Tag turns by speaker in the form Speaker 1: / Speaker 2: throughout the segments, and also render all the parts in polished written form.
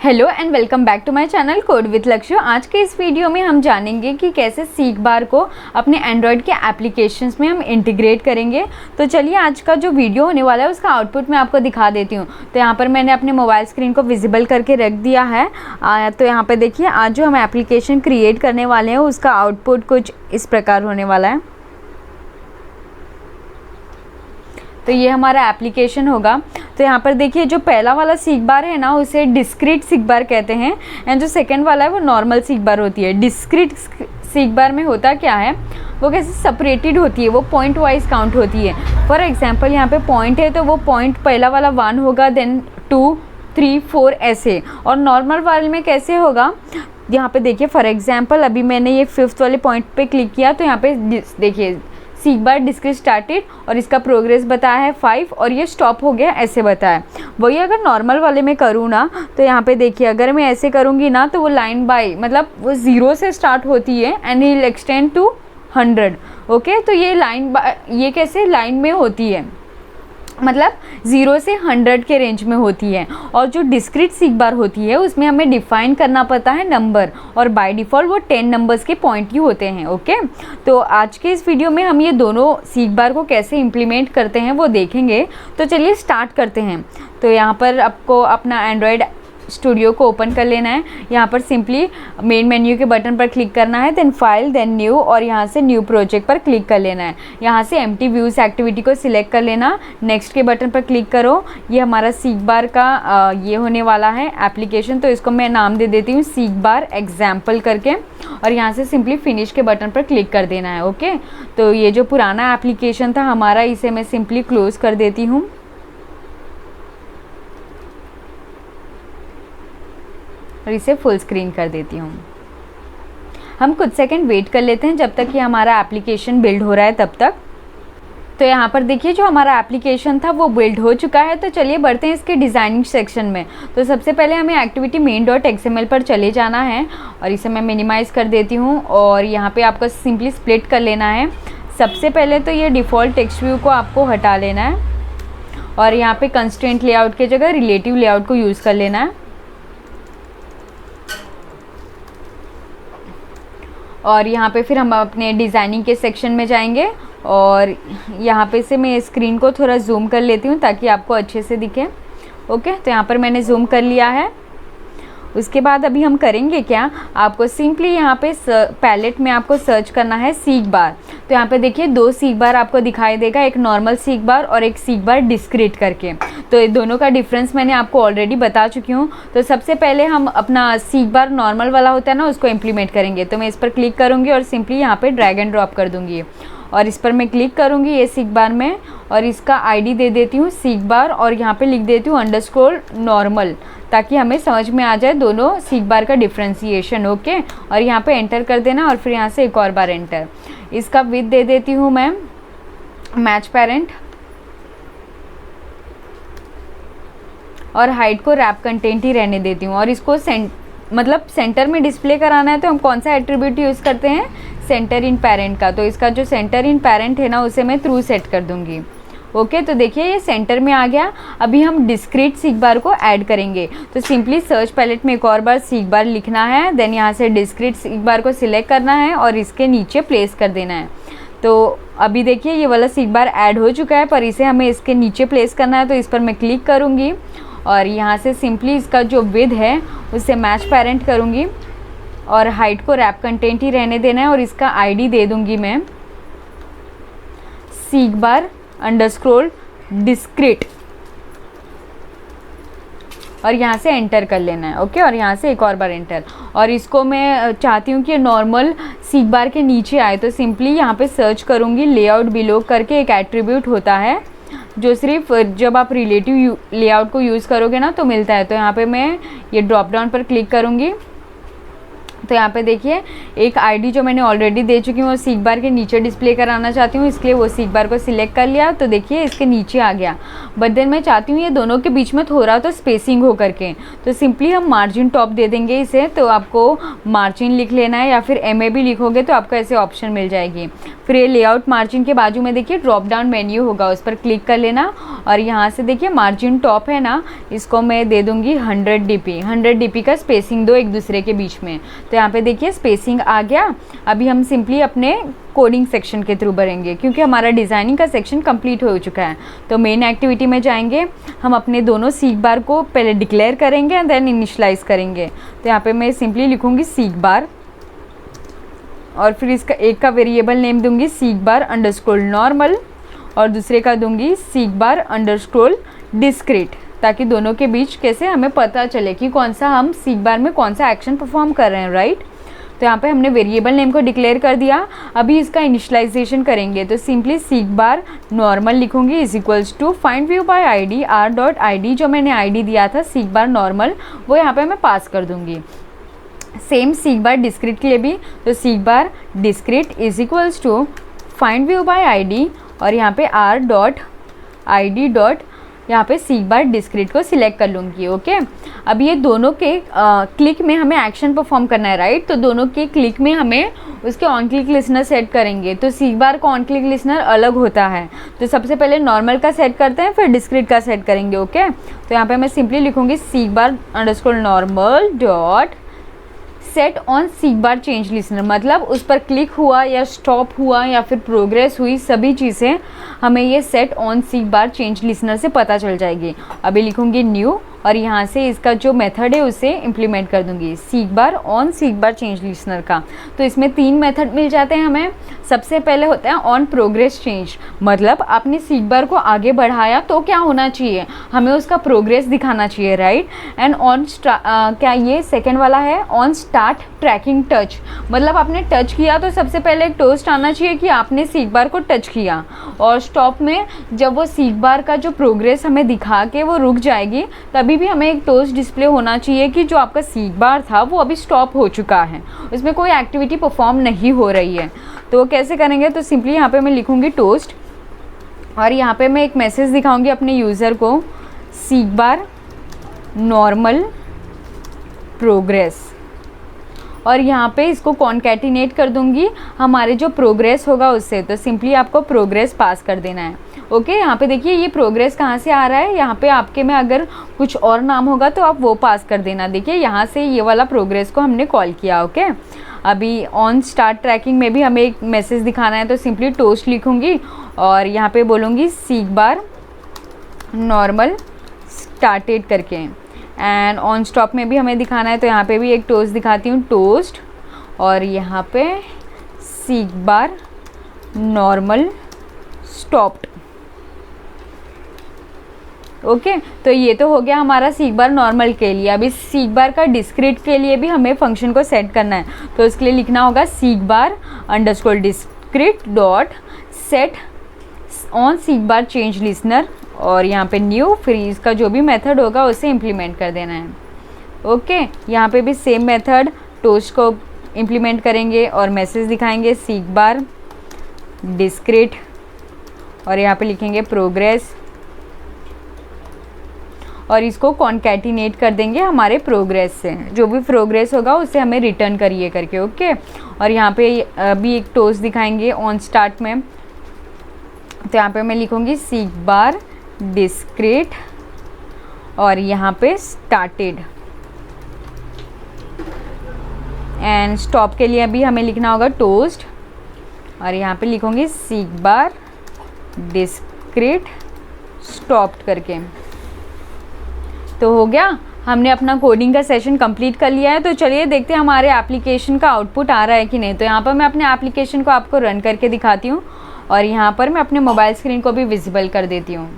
Speaker 1: Hello and welcome back to my channel code with Lakshya. आज के इस वीडियो में हम जानेंगे कि कैसे सीख बार को अपने एंड्रॉयड के एप्लीकेशंस में हम इंटीग्रेट करेंगे। तो चलिए आज का जो वीडियो होने वाला है उसका आउटपुट मैं आपको दिखा देती हूँ। तो यहाँ पर मैंने अपने मोबाइल स्क्रीन को विजिबल करके रख दिया है। तो यहाँ पर देखिए आज जो हम एप्लीकेशन क्रिएट करने वाले हैं उसका आउटपुट कुछ इस प्रकार होने वाला है। तो ये हमारा एप्लीकेशन होगा। तो यहाँ पर देखिए जो पहला वाला सीख बार है ना उसे डिस्क्रीट सीख बार कहते हैं एंड जो सेकंड वाला है वो नॉर्मल सीख बार होती है। डिस्क्रीट सीख बार में होता क्या है, वो कैसे सेपरेटेड होती है, वो पॉइंट वाइज काउंट होती है। फॉर एग्जांपल यहाँ पे पॉइंट है तो वो पॉइंट पहला वाला 1 होगा, देन 2, 3, 4 ऐसे। और नॉर्मल वाले में कैसे होगा, यहाँ पे देखिए फॉर एग्जाम्पल अभी मैंने ये 5th वाले पॉइंट पे क्लिक किया तो यहाँ पे देखिए सीख बार डिस्क्रीट स्टार्टेड और इसका प्रोग्रेस बताया है 5 और ये स्टॉप हो गया ऐसे बताया। वही अगर नॉर्मल वाले में करूँ ना तो यहाँ पे देखिए अगर मैं ऐसे करूँगी ना तो वो लाइन बाय मतलब वो 0 से स्टार्ट होती है and will extend to 100। Okay, तो ये लाइन ये कैसे लाइन में होती है, मतलब 0 से 100 के रेंज में होती है। और जो डिस्क्रीट सीख बार होती है उसमें हमें डिफाइन करना पड़ता है नंबर, और बाय डिफ़ॉल्ट वो 10 नंबर्स के पॉइंट ही होते हैं। ओके, तो आज के इस वीडियो में हम ये दोनों सीख बार को कैसे इम्प्लीमेंट करते हैं वो देखेंगे। तो चलिए स्टार्ट करते हैं। तो यहाँ पर आपको अपना एंड्रॉयड स्टूडियो को ओपन कर लेना है। यहाँ पर सिंपली मेन मेन्यू के बटन पर क्लिक करना है, देन फाइल, देन न्यू और यहाँ से न्यू प्रोजेक्ट पर क्लिक कर लेना है। यहाँ से एम्प्टी व्यूज़ एक्टिविटी को सिलेक्ट कर लेना, नेक्स्ट के बटन पर क्लिक करो। ये हमारा सीख बार का ये होने वाला है एप्लीकेशन, तो इसको मैं नाम दे देती हूँ सीख बार एग्जाम्पल करके, और यहाँ से सिंपली फिनिश के बटन पर क्लिक कर देना है। ओके, तो ये जो पुराना एप्लीकेशन था हमारा इसे मैं सिंपली क्लोज़ कर देती हूँ और इसे फुल स्क्रीन कर देती हूँ। हम कुछ सेकंड वेट कर लेते हैं जब तक कि हमारा एप्लीकेशन बिल्ड हो रहा है तब तक। तो यहाँ पर देखिए जो हमारा एप्लीकेशन था वो बिल्ड हो चुका है। तो चलिए बढ़ते हैं इसके डिज़ाइनिंग सेक्शन में। तो सबसे पहले हमें एक्टिविटी main.xml पर चले जाना है और इसे मैं मिनिमाइज़ कर देती हूँ और यहाँ पर आपको सिंपली स्प्लिट कर लेना है। सबसे पहले तो ये डिफ़ॉल्ट टेक्स्ट व्यू को आपको हटा लेना है और यहाँ पर कंस्ट्रेंट लेआउट की जगह रिलेटिव लेआउट को यूज़ कर लेना है। और यहाँ पे फिर हम अपने डिज़ाइनिंग के सेक्शन में जाएंगे और यहाँ पे से मैं स्क्रीन को थोड़ा जूम कर लेती हूँ ताकि आपको अच्छे से दिखे। ओके, तो यहाँ पर मैंने जूम कर लिया है। उसके बाद अभी हम करेंगे क्या, आपको सिंपली यहाँ पे पैलेट में आपको सर्च करना है सीख बार। तो यहाँ पे देखिए 2 सीख बार आपको दिखाई देगा, एक नॉर्मल सीख बार और एक सीख बार डिस्क्रीट करके। तो ये दोनों का डिफरेंस मैंने आपको ऑलरेडी बता चुकी हूँ। तो सबसे पहले हम अपना सीख बार नॉर्मल वाला होता है ना उसको इम्प्लीमेंट करेंगे। तो मैं इस पर क्लिक करूँगी और सिंपली यहाँ पर ड्रैग एंड ड्रॉप कर दूँगी और इस पर मैं क्लिक करूँगी ये सीख बार में और इसका आईडी दे देती हूँ सीख बार और यहाँ पे लिख देती हूँ अंडरस्कोर नॉर्मल, ताकि हमें समझ में आ जाए दोनों सीख बार का डिफ्रेंसिएशन। ओके, और यहाँ पे एंटर कर देना और फिर यहाँ से एक और बार एंटर। इसका विड्थ दे देती हूँ मैं मैच पेरेंट और हाइट को रैप कंटेंट ही रहने देती हूँ। और इसको मतलब सेंटर में डिस्प्ले कराना है तो हम कौन सा एट्रीब्यूट यूज़ करते हैं, सेंटर इन पेरेंट का। तो इसका जो सेंटर इन पेरेंट है ना उसे मैं ट्रू सेट कर दूंगी। ओके, तो देखिए ये सेंटर में आ गया। अभी हम डिस्क्रीट सीख बार को ऐड करेंगे। तो सिंपली सर्च पैलेट में एक और बार सीख बार लिखना है, देन यहाँ से डिस्क्रीट सीख बार को सिलेक्ट करना है और इसके नीचे प्लेस कर देना है। तो अभी देखिए ये वाला सीख बार ऐड हो चुका है पर इसे हमें इसके नीचे प्लेस करना है। तो इस पर मैं क्लिक करूँगी और यहाँ से सिंपली इसका जो विड्थ है उसे मैच पेरेंट करूँगी और हाइट को रैप कंटेंट ही रहने देना है और इसका आईडी दे दूँगी मैं सीख बार अंडरस्कोर डिस्क्रीट और यहाँ से एंटर कर लेना है। ओके, और यहाँ से एक और बार एंटर। और इसको मैं चाहती हूँ कि नॉर्मल सीख बार के नीचे आए तो सिंपली यहाँ पे सर्च करूँगी लेआउट बिलो करके एक एट्रीब्यूट होता है जो सिर्फ जब आप रिलेटिव लेआउट को यूज़ करोगे ना तो मिलता है। तो यहाँ पे मैं ये ड्रॉप डाउन पर क्लिक करूँगी तो यहाँ पे देखिए एक आईडी जो मैंने ऑलरेडी दे चुकी हूँ वो सीख बार के नीचे डिस्प्ले कराना चाहती हूँ, इसलिए वो सीख बार को सिलेक्ट कर लिया। तो देखिए इसके नीचे आ गया, बट देन मैं चाहती हूँ ये दोनों के बीच में थोड़ा तो स्पेसिंग हो करके, तो सिंपली हम मार्जिन टॉप दे देंगे इसे। तो आपको मार्जिन लिख लेना है या फिर MA भी लिखोगे तो आपको ऐसे ऑप्शन मिल जाएगी। फिर ये लेआउट मार्जिन के बाजू में देखिए ड्रॉप डाउन मेन्यू होगा, उस पर क्लिक कर लेना और यहाँ से देखिए मार्जिन टॉप है ना, इसको मैं दे दूँगी 100 DP। 100 DP का स्पेसिंग दो एक दूसरे के बीच में। तो यहाँ पे देखिए स्पेसिंग आ गया। अभी हम सिंपली अपने कोडिंग सेक्शन के थ्रू भरेंगे क्योंकि हमारा डिज़ाइनिंग का सेक्शन कंप्लीट हो चुका है। तो मेन एक्टिविटी में जाएंगे, हम अपने दोनों सीख बार को पहले डिक्लेयर करेंगे एंड देन इनिशियलाइज करेंगे। तो यहाँ पे मैं सिंपली लिखूँगी सीख बार और फिर इसका एक का वेरिएबल नेम दूंगी सीख बार अंडरस्कोर नॉर्मल और दूसरे का दूंगी सीख बार अंडरस्कोर डिस्क्रीट, ताकि दोनों के बीच कैसे हमें पता चले कि कौन सा हम सीख बार में कौन सा एक्शन परफॉर्म कर रहे हैं, राइट। तो यहाँ पे हमने वेरिएबल नेम को डिक्लेयर कर दिया। अभी इसका इनिशियलाइजेशन करेंगे, तो सिंपली सीख बार नॉर्मल लिखूंगी is equals to find view by ID r.id, जो मैंने आईडी दिया था सीख बार नॉर्मल वो यहाँ पे मैं पास कर दूंगी। सेम सीख बार डिस्क्रीट के लिए भी, तो seek bar discrete is equals to find view by ID और यहाँ पे r.id डॉट यहाँ पे सीख बार डिस्क्रीट को सिलेक्ट कर लूँगी। ओके, अब ये दोनों के क्लिक में हमें एक्शन परफॉर्म करना है, राइट। तो दोनों के क्लिक में हमें उसके ऑन क्लिक लिसनर सेट करेंगे। तो सीख बार का ऑन क्लिक लिसनर अलग होता है, तो सबसे पहले नॉर्मल का सेट करते हैं फिर डिस्क्रीट का सेट करेंगे। ओके, तो यहाँ पे मैं सिंपली लिखूँगी seek bar underscore normal dot set on seek bar change listener, मतलब उस पर क्लिक हुआ या स्टॉप हुआ या फिर प्रोग्रेस हुई, सभी चीज़ें हमें ये set on seek bar change listener से पता चल जाएगी। अभी लिखूँगी न्यू और यहाँ से इसका जो मेथड है उसे इम्प्लीमेंट कर दूँगी सीख बार on seek bar change listener का। तो इसमें 3 मेथड मिल जाते हैं हमें। सबसे पहले होता है ऑन प्रोग्रेस चेंज, मतलब आपने सीख बार को आगे बढ़ाया तो क्या होना चाहिए, हमें उसका प्रोग्रेस दिखाना चाहिए, राइट। एंड ऑन क्या ये सेकेंड वाला है ऑन स्टार्ट ट्रैकिंग टच, मतलब आपने टच किया तो सबसे पहले एक टोस्ट आना चाहिए कि आपने सीख बार को टच किया, और स्टॉप में जब वो सीख बार का जो प्रोग्रेस हमें दिखा के वो रुक जाएगी तभी भी हमें एक टोस्ट डिस्प्ले होना चाहिए कि जो आपका सीख बार था वो अभी स्टॉप हो चुका है, उसमें कोई एक्टिविटी परफॉर्म नहीं हो रही है। तो वो कैसे करेंगे, तो सिंपली यहाँ पे मैं लिखूँगी टोस्ट और यहाँ पे मैं एक मैसेज दिखाऊंगी अपने यूज़र को सीख बार नॉर्मल प्रोग्रेस, और यहाँ पे इसको कॉन्कैटिनेट कर दूंगी हमारे जो प्रोग्रेस होगा उससे। तो सिंपली आपको प्रोग्रेस पास कर देना है। ओके, यहाँ पे देखिए ये प्रोग्रेस कहाँ से आ रहा है, यहाँ पे आपके में अगर कुछ और नाम होगा तो आप वो पास कर देना। देखिए यहाँ से ये वाला प्रोग्रेस को हमने कॉल किया। ओके, अभी ऑन स्टार्ट ट्रैकिंग में भी हमें एक मैसेज दिखाना है, तो सिंपली टोस्ट लिखूँगी और यहाँ पे बोलूँगी सीख बार नॉर्मल स्टार्टेड करके। एंड ऑन स्टॉप में भी हमें दिखाना है, तो यहाँ पे भी एक टोस्ट दिखाती हूँ टोस्ट और यहाँ पे सीख बार नॉर्मल स्टॉप्ड। ओके, तो ये तो हो गया हमारा सीख बार नॉर्मल के लिए। अभी सीख बार का डिस्क्रीट के लिए भी हमें फंक्शन को सेट करना है, तो इसके लिए लिखना होगा seek bar underscore discrete dot set on seek bar change listener और यहाँ पे न्यू, फिर इसका जो भी मेथड होगा उसे इम्प्लीमेंट कर देना है। ओके, यहाँ पे भी सेम मेथड टोस्ट को इम्प्लीमेंट करेंगे और मैसेज दिखाएंगे सीख बार डिस्क्रीट और यहाँ पे लिखेंगे प्रोग्रेस और इसको कॉन्कैटिनेट कर देंगे हमारे प्रोग्रेस से, जो भी प्रोग्रेस होगा उसे हमें रिटर्न करिए करके। ओके, और यहाँ पे भी एक टोस्ट दिखाएंगे ऑन स्टार्ट में, तो यहाँ पे मैं लिखूँगी सीख बार डिस्क्रीट और यहाँ पे स्टार्टेड। एंड स्टॉप के लिए अभी हमें लिखना होगा टोस्ट और यहाँ पे लिखूँगी सीख बार डिस्क्रीट स्टॉप्ड करके। तो हो गया, हमने अपना कोडिंग का सेशन कंप्लीट कर लिया है। तो चलिए देखते हैं हमारे एप्लीकेशन का आउटपुट आ रहा है कि नहीं। तो यहाँ पर मैं अपने एप्लीकेशन को आपको रन करके दिखाती हूँ और यहाँ पर मैं अपने मोबाइल स्क्रीन को भी विजिबल कर देती हूँ।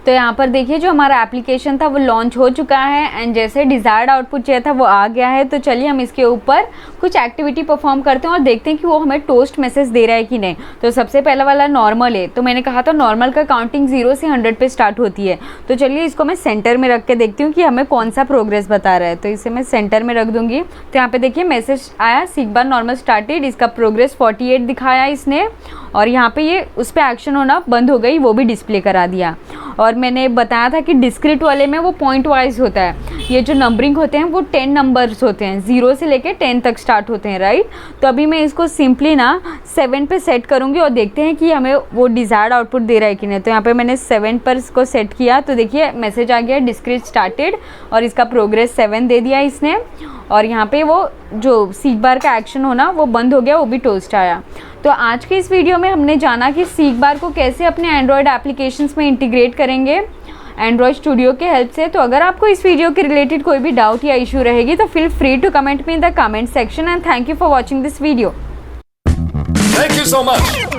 Speaker 1: तो यहाँ पर देखिए जो हमारा एप्लीकेशन था वो लॉन्च हो चुका है एंड जैसे डिज़ायर्ड आउटपुट चाहिए था वो आ गया है। तो चलिए हम इसके ऊपर कुछ एक्टिविटी परफॉर्म करते हैं और देखते हैं कि वो हमें टोस्ट मैसेज दे रहा है कि नहीं। तो सबसे पहला वाला नॉर्मल है, तो मैंने कहा था नॉर्मल का काउंटिंग 0 से 100 पे स्टार्ट होती है। तो चलिए इसको मैं सेंटर में रख के देखती हूँ कि हमें कौन सा प्रोग्रेस बता रहा है। तो इसे मैं सेंटर में रख दूँगी। तो यहाँ पे देखिए मैसेज आया सीख बार नॉर्मल स्टार्टेड, इसका प्रोग्रेस 48 दिखाया इसने और यहाँ पे ये उस पर एक्शन होना बंद हो गई, वो भी डिस्प्ले करा दिया। और मैंने बताया था कि डिस्क्रीट वाले में वो पॉइंट वाइज होता है, ये जो नंबरिंग होते हैं वो 10 नंबर्स होते हैं, 0 से लेके 10 तक स्टार्ट होते हैं, राइट। तो अभी मैं इसको सिंपली ना 7 पे सेट करूँगी और देखते हैं कि हमें वो डिज़ायर्ड आउटपुट दे रहा है कि नहीं। तो यहाँ पे मैंने 7 पर इसको सेट किया तो देखिए मैसेज आ गया डिस्क्रीट स्टार्टेड और इसका प्रोग्रेस 7 दे दिया इसने। और यहाँ पे वो जो सीख बार का एक्शन होना वो बंद हो गया, वो भी टोस्ट आया। तो आज के इस वीडियो में हमने जाना कि सीख बार को कैसे अपने एंड्रॉयड एप्लीकेशंस में इंटीग्रेट करेंगे एंड्रॉयड स्टूडियो के हेल्प से। तो अगर आपको इस वीडियो के रिलेटेड कोई भी डाउट या इशू रहेगी तो feel free to comment me in the comment section and thank you for watching this video.
Speaker 2: Thank you so much.